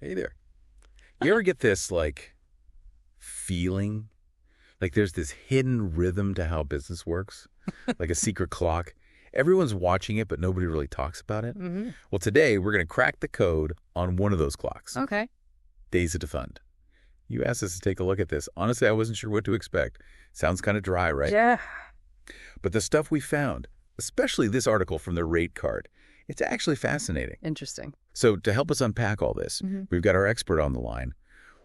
Hey there. You ever get this, feeling? Like there's this hidden rhythm to how business works? Like a secret clock? Everyone's watching it, but nobody really talks about it? Mm-hmm. Well, today we're going to crack the code on one of those clocks. Okay. Days to fund. You asked us to take a look at this. Honestly, I wasn't sure what to expect. Sounds kind of dry, right? Yeah. But the stuff we found, especially this article from the rate card, it's actually fascinating. Interesting. So to help us unpack all this, Mm-hmm. we've got our expert on the line.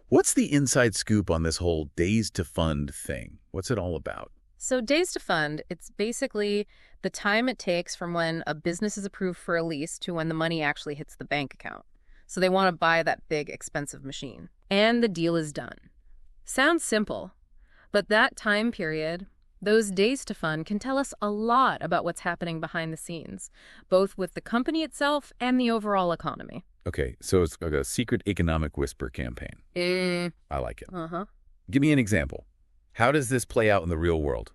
What's the inside scoop on this whole days to fund thing? What's it all about? So days to fund, it's basically the time it takes from when a business is approved for a lease to when the money actually hits the bank account. So they want to buy that big, expensive machine. And the deal is done. Sounds simple, but that time period, those days to fund, can tell us a lot about what's happening behind the scenes, both with the company itself and the overall economy. Okay, so it's like a secret economic whisper campaign. I like it. Uh-huh. Give me an example. How does this play out in the real world?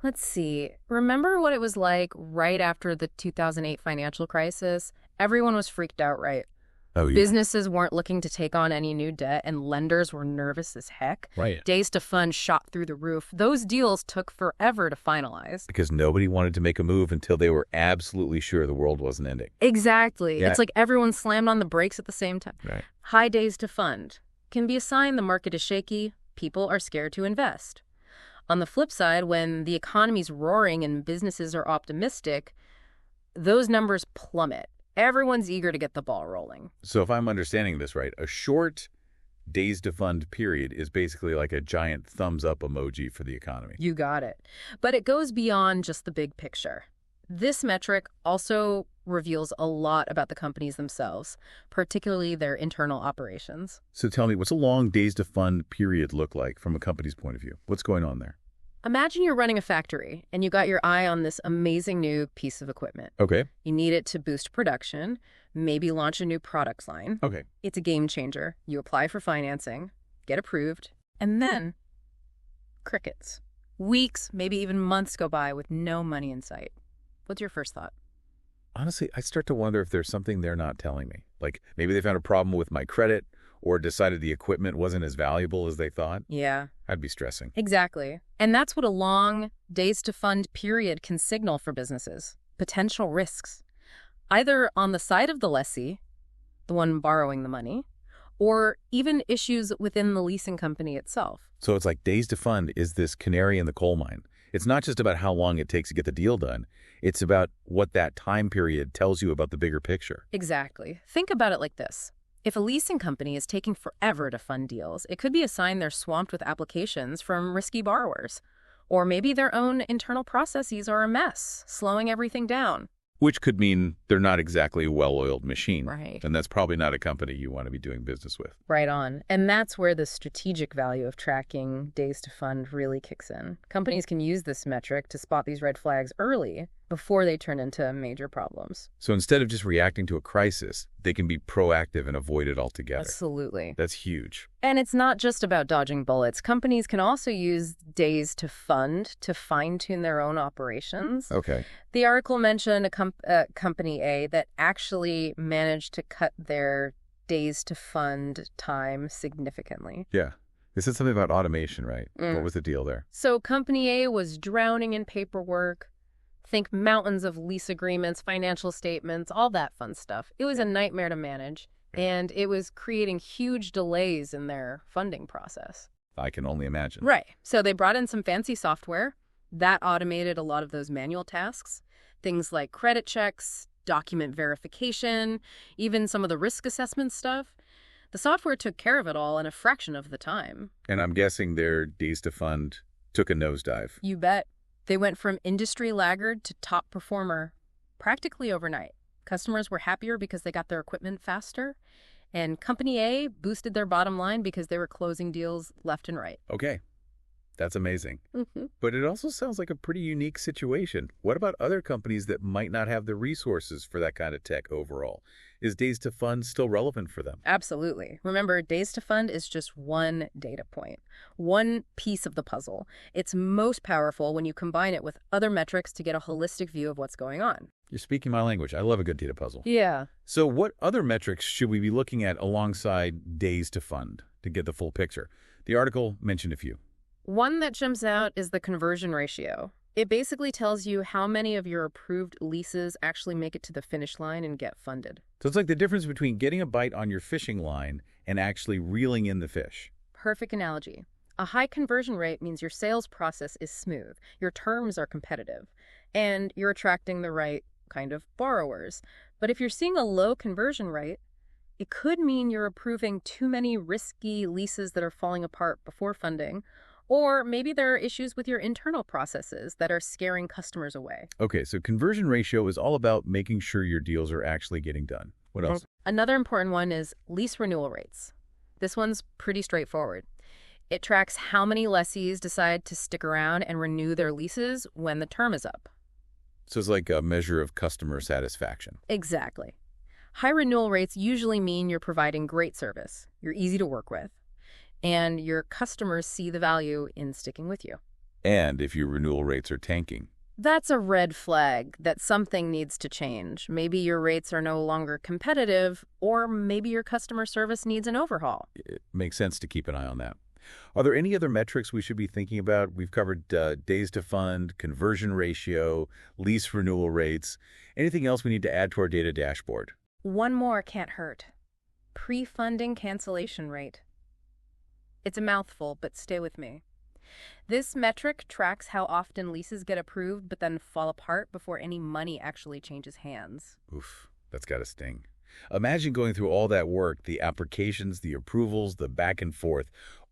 Let's see. Remember what it was like right after the 2008 financial crisis? Everyone was freaked out, right? Oh, yeah. Businesses weren't looking to take on any new debt, and lenders were nervous as heck. Right. Days to fund shot through the roof. Those deals took forever to finalize. Because nobody wanted to make a move until they were absolutely sure the world wasn't ending. Exactly. Yeah. It's like everyone slammed on the brakes at the same time. Right. High days to fund can be a sign the market is shaky, people are scared to invest. On the flip side, when the economy's roaring and businesses are optimistic, those numbers plummet. Everyone's eager to get the ball rolling. So if I'm understanding this right, a short days to fund period is basically like a giant thumbs up emoji for the economy. You got it. But it goes beyond just the big picture. This metric also reveals a lot about the companies themselves, particularly their internal operations. So tell me, what's a long days to fund period look like from a company's point of view? What's going on there? Imagine you're running a factory and you got your eye on this amazing new piece of equipment. Okay. You need it to boost production, maybe launch a new product line. Okay. It's a game changer. You apply for financing, get approved, and then crickets. Weeks, maybe even months go by with no money in sight. What's your first thought? Honestly, I start to wonder if there's something they're not telling me. Like maybe they found a problem with my credit or decided the equipment wasn't as valuable as they thought. Yeah. I'd be stressing. Exactly. And that's what a long days to fund period can signal for businesses. Potential risks. Either on the side of the lessee, the one borrowing the money, or even issues within the leasing company itself. So it's like days to fund is this canary in the coal mine. It's not just about how long it takes to get the deal done. It's about what that time period tells you about the bigger picture. Exactly. Think about it like this. If a leasing company is taking forever to fund deals, it could be a sign they're swamped with applications from risky borrowers. Or maybe their own internal processes are a mess, slowing everything down. Which could mean they're not exactly a well-oiled machine. Right. And that's probably not a company you want to be doing business with. Right on. And that's where the strategic value of tracking days to fund really kicks in. Companies can use this metric to spot these red flags early before they turn into major problems. So instead of just reacting to a crisis, they can be proactive and avoid it altogether. Absolutely. That's huge. And it's not just about dodging bullets. Companies can also use days to fund to fine-tune their own operations. Okay. The article mentioned a company A that actually managed to cut their days to fund time significantly. Yeah. This is something about automation, right? What was the deal there? So company A was drowning in paperwork. Think mountains of lease agreements, financial statements, all that fun stuff. It was a nightmare to manage, and it was creating huge delays in their funding process. I can only imagine. Right. So they brought in some fancy software that automated a lot of those manual tasks, things like credit checks, document verification, even some of the risk assessment stuff. The software took care of it all in a fraction of the time. And I'm guessing their days to fund took a nosedive. You bet. They went from industry laggard to top performer practically overnight. Customers were happier because they got their equipment faster, and Company A boosted their bottom line because they were closing deals left and right. Okay. That's amazing. Mm-hmm. But it also sounds like a pretty unique situation. What about other companies that might not have the resources for that kind of tech overall? Is days to fund still relevant for them? Absolutely. Remember, days to fund is just one data point, one piece of the puzzle. It's most powerful when you combine it with other metrics to get a holistic view of what's going on. You're speaking my language. I love a good data puzzle. Yeah. So what other metrics should we be looking at alongside days to fund to get the full picture? The article mentioned a few. One that jumps out is the conversion ratio. It basically tells you how many of your approved leases actually make it to the finish line and get funded. So it's like the difference between getting a bite on your fishing line and actually reeling in the fish. Perfect analogy. A high conversion rate means your sales process is smooth, your terms are competitive, and you're attracting the right kind of borrowers. But if you're seeing a low conversion rate, it could mean you're approving too many risky leases that are falling apart before funding, or maybe there are issues with your internal processes that are scaring customers away. Okay, so conversion ratio is all about making sure your deals are actually getting done. What else? Another important one is lease renewal rates. This one's pretty straightforward. It tracks how many lessees decide to stick around and renew their leases when the term is up. So it's like a measure of customer satisfaction. Exactly. High renewal rates usually mean you're providing great service, you're easy to work with, and your customers see the value in sticking with you. And if your renewal rates are tanking. That's a red flag that something needs to change. Maybe your rates are no longer competitive, or maybe your customer service needs an overhaul. It makes sense to keep an eye on that. Are there any other metrics we should be thinking about? We've covered days to fund, conversion ratio, lease renewal rates. Anything else we need to add to our data dashboard? One more can't hurt. Pre-funding cancellation rate. It's a mouthful, but stay with me. This metric tracks how often leases get approved but then fall apart before any money actually changes hands. Oof, that's got to sting. Imagine going through all that work, the applications, the approvals, the back and forth,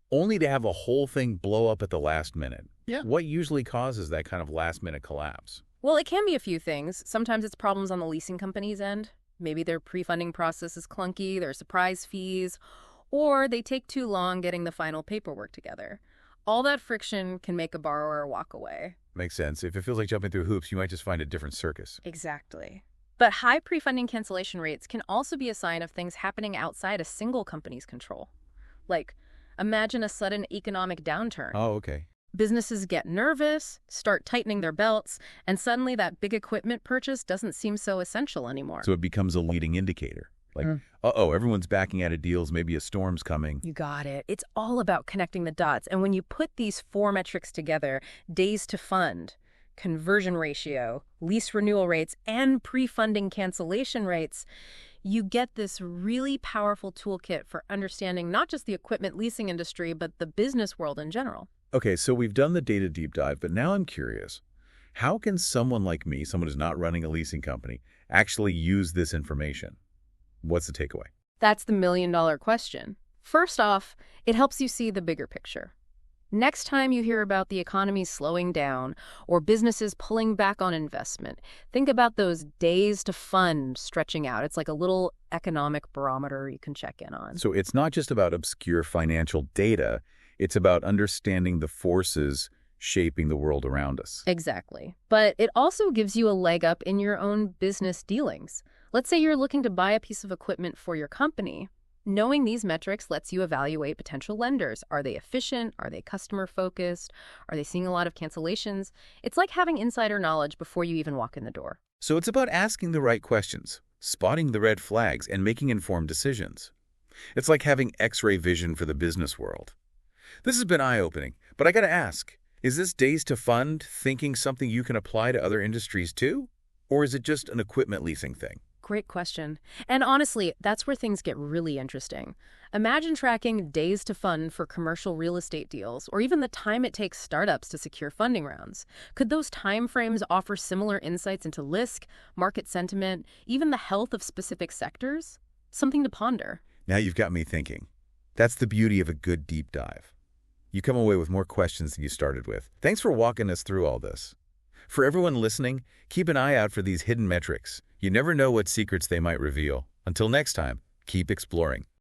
only to have a whole thing blow up at the last minute. Yeah. What usually causes that kind of last-minute collapse? Well, it can be a few things. Sometimes it's problems on the leasing company's end. Maybe their pre-funding process is clunky, there are surprise fees, or they take too long getting the final paperwork together. All that friction can make a borrower walk away. Makes sense. If it feels like jumping through hoops, you might just find a different circus. Exactly. But high pre-funding cancellation rates can also be a sign of things happening outside a single company's control. Like, imagine a sudden economic downturn. Oh, okay. Businesses get nervous, start tightening their belts, and suddenly that big equipment purchase doesn't seem so essential anymore. So it becomes a leading indicator. Like, uh-oh, everyone's backing out of deals, maybe a storm's coming. You got it. It's all about connecting the dots. And when you put these four metrics together, days to fund, conversion ratio, lease renewal rates, and pre-funding cancellation rates, you get this really powerful toolkit for understanding not just the equipment leasing industry, but the business world in general. Okay, so we've done the data deep dive, but now I'm curious. How can someone like me, someone who's not running a leasing company, actually use this information? What's the takeaway? That's the million-dollar question. First off, it helps you see the bigger picture. Next time you hear about the economy slowing down or businesses pulling back on investment, think about those days to fund stretching out. It's like a little economic barometer you can check in on. So it's not just about obscure financial data, it's about understanding the forces shaping the world around us. Exactly. But it also gives you a leg up in your own business dealings. Let's say you're looking to buy a piece of equipment for your company. Knowing these metrics lets you evaluate potential lenders. Are they efficient? Are they customer-focused? Are they seeing a lot of cancellations? It's like having insider knowledge before you even walk in the door. So it's about asking the right questions, spotting the red flags, and making informed decisions. It's like having X-ray vision for the business world. This has been eye-opening, but I gotta ask, is this days to fund thinking something you can apply to other industries too? Or is it just an equipment leasing thing? Great question. And honestly, that's where things get really interesting. Imagine tracking days to fund for commercial real estate deals, or even the time it takes startups to secure funding rounds. Could those timeframes offer similar insights into risk, market sentiment, even the health of specific sectors? Something to ponder. Now you've got me thinking. That's the beauty of a good deep dive. You come away with more questions than you started with. Thanks for walking us through all this. For everyone listening, keep an eye out for these hidden metrics. You never know what secrets they might reveal. Until next time, keep exploring.